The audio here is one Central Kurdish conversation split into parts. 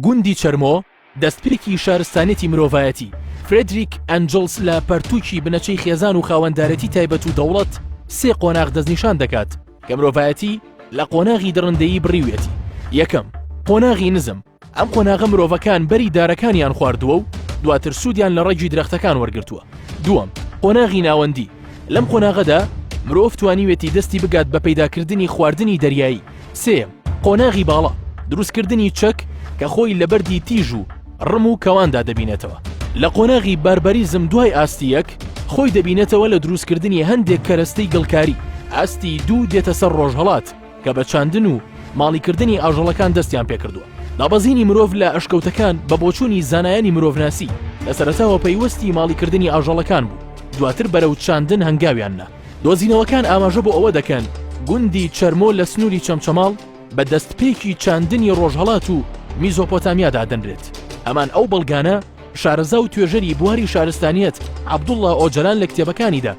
گوندی چەرمۆ دەستپێکی شارستانێتی مرۆڤایەتی فرێدریک ئەنجلس لە پەرتووکی بنەچەی خێزان و خاوەندارەتی تایبەت و دەوڵەت سێ قۆناغ دەستنیشان دەکات کە مرۆڤایەتی لە قۆناغی دڕندەیی بڕیوێتی. یەکەم، قۆناغی نزم. ئەم قۆناغە مرۆڤەکان بەری دارەکانیان خواردووە و دواتر سوودیان لە ڕێگی درەختەکان وەرگرتووە. دووەم، قۆناغی ناوەندی. لەم قۆناغەدا مرۆڤ توانیوێتی دەستی بگات بە پەیداکردنی خواردنی دەریایی. سێم، قۆناغی باڵا، دروستکردنی چەک کە خۆی لە بەردی تیژ و ڕم و کەواندا دەبینێتەوە. لە قۆناغی باربەریزم دوای ئاستی یەک خۆی دەبینێتەوە لە دروستکردنی هەندێک کەرەستەی گڵکاری. ئاستی دوو دێتە سەر ڕۆژهەڵات کە بە چاندن و ماڵیکردنی ئاژەڵەکان دەستیان پێکردووە. دابەزینی مرۆڤ لە ئەشکەوتەکان بە بۆچوونی زانایانی مرۆڤناسی لە سەرەتاوە پەیوەستی ماڵیکردنی ئاژەڵەکان بوو، دواتر بەرەو چاندن هەنگاویاننا. دۆزینەوەکان ئاماژە بۆ ئەوە دەکەن گوندی چەرمۆ لە سنووری چەمچەماڵ بە دەستپێکی چاندنی ڕۆژهەڵات و میزۆپۆتامیا دادەنرێت. ئەمان ئەو بەڵگانە شارەزا و توێژەری بواری شارستانیەت عەبدوڵڵا ئۆجەلان لە کتێبەکانیدا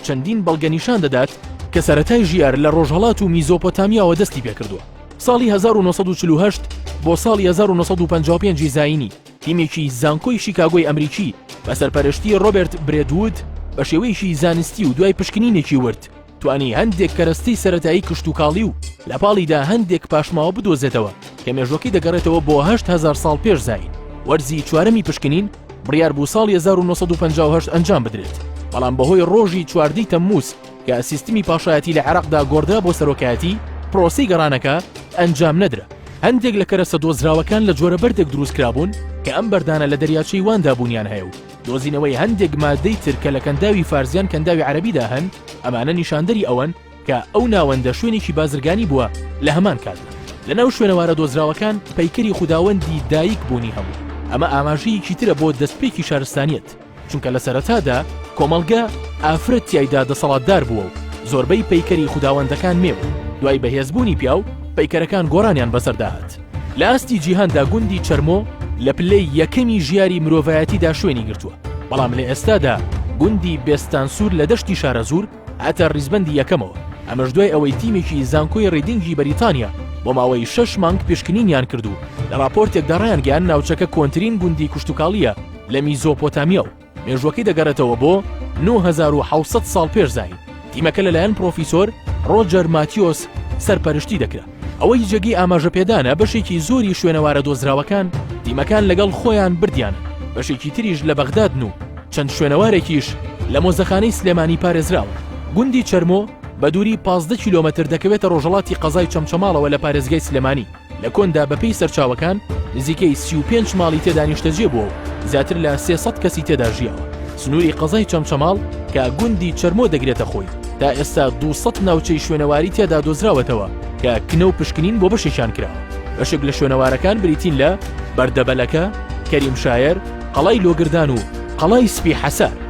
چەندین بەڵگەنیشان دەدات کە سەرەتای ژیار لە ڕۆژهەڵات و میزۆپۆتامیاوە دەستی پێکردووە. ساڵی 1948 بۆ ساڵی 1955 زاینی تیمێکی زانکۆی شیکاگۆی ئەمریکی بە سەرپەرشتی ڕۆبێرت برێدوود بە شێوەیەکی زانستی و دوای پشکنینێکی ورد توانی هەندێک کەرەستەی سەرەتایی کشتوکاڵی و لە پاڵیدا هەندێک پاشماوە بدۆزێتەوە کە مێژوەکەی دەگەڕێتەوە بۆ 8,000 ساڵ پێش زاین. وەرزی چوارەمی پشکنین بڕیار بوو ساڵی 1958 ئەنجام بدرێت، بەڵام بەهۆی ڕۆژی 14 تەمموز کە سیستمی پاشایەتی لە عێراقدا گۆڕدرا بۆ سەرۆکایەتی پرۆسەی گەڕانەکە ئەنجام نەدرا. هەندێک لە کەرەستە دۆزراوەکان لە جۆرە بەردێک دروستکرابوون کە ئەم بەردانە لە دەریاچەی واندا بوونیان هەیە و دۆزینەوەی هەندێک مادەی تر کە لە کەنداوی فارزیان کەنداوی عەرەبیدا هەن ئەمانە نیشاندەری ئەوەن کە ئەو ناوەندە شوێنێکی بازرگانی بووە لە هەمان کاتدا. لەناو شوێنەوارە دۆزراوەکان پەیکەری خوداوەندی دایک بوونی هەبوو. ئەمە ئاماژەیەکی ترە بۆ دەستپێکی شارستانیەت، چونکە لە سەرەتادا کۆمەڵگە ئافرەت تیایدا دەسەڵاتدار بووە و زۆربەی پەیکەری خوداوەندەکان مێوە. دوای بەهێزبوونی پیاو پەیکەرەکان گۆڕانیان بەسەرداهات. لە ئاستی جیهاندا گوندی چەرمۆ لە پلەی یەکەمی ژیاری مرۆڤایەتیدا شوێنی گرتووە، بەڵام لە ئێستادا گوندی بێستانسوور لە دەشتی شارەزوور هاتە ڕیزبەندی یەکەمەوە. ئەمەش دوای ئەوەی تیمێکی زانکۆی ڕیدینگی بەریتانیا بۆ ماوەی 6 مانگ پێشکنینیان کردو لە راپۆرتێکدا ڕایان گەیان ناوچەکە کۆنترین گوندی کشتوکاڵیە لە میزۆپۆتامیا و مێژوەکەی دەگەڕێتەوە بۆ 9700 ساڵ پێش زاین. تیمەکە لەلایەن پرۆفیسۆر ڕۆجەر ماتیۆس سەرپەرشتی دەکرا. ئەوەی جێگەی ئاماژەپێدانە بەشێکی زۆری شوێنەوارە دۆزراوەکان تیمەکان لەگەڵ خۆیان بردیان، بەشێکی تریش لە بەغدادن و چەند شوێنەوارێکیش لە مۆزەخانەی سلێمانی پارێزراوە. گوندی چەرمۆ بە دووری 15 کیلۆمەتر دەکەوێتە ڕۆژهەڵاتی قەزای چەمچەماڵەوە لە پارێزگای سلێمانی. لە کۆندا بەپێی سەرچاوەکان نزیکەی 35 ماڵی تێدا نیشتەجێ بووە و زیاتر لە 300 کەسی تێدا ژیاوە. سنووری قەزای چەمچەماڵ کە گوندی چەرمۆ دەگرێتە خۆی تا ئێستا 200 ناوچەی شوێنەواری تێدا دۆزراوەتەوە کە کنە و پشکنین بۆ بەشێکیان کراوە. بەشێک لە شوێنەوارەکان بریتین لە بەردەبەلەکە، کەریم شایر، قەڵای لۆگردان و قەڵای سپی حەسار.